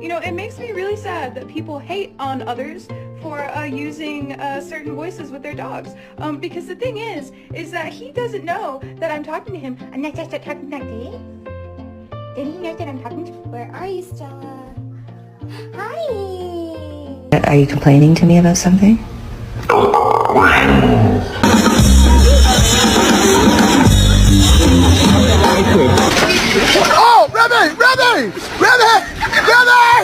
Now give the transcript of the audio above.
You know, it makes me really sad that people hate on others for using certain voices with their dogs. Because the thing is that he doesn't know that I'm talking to him. I'm not just talking to Dave. Did he know that I'm talking to? Where are you, Stella? Hi. Are you complaining to me about something? Oh, Remy! Remy! Remy! Remy!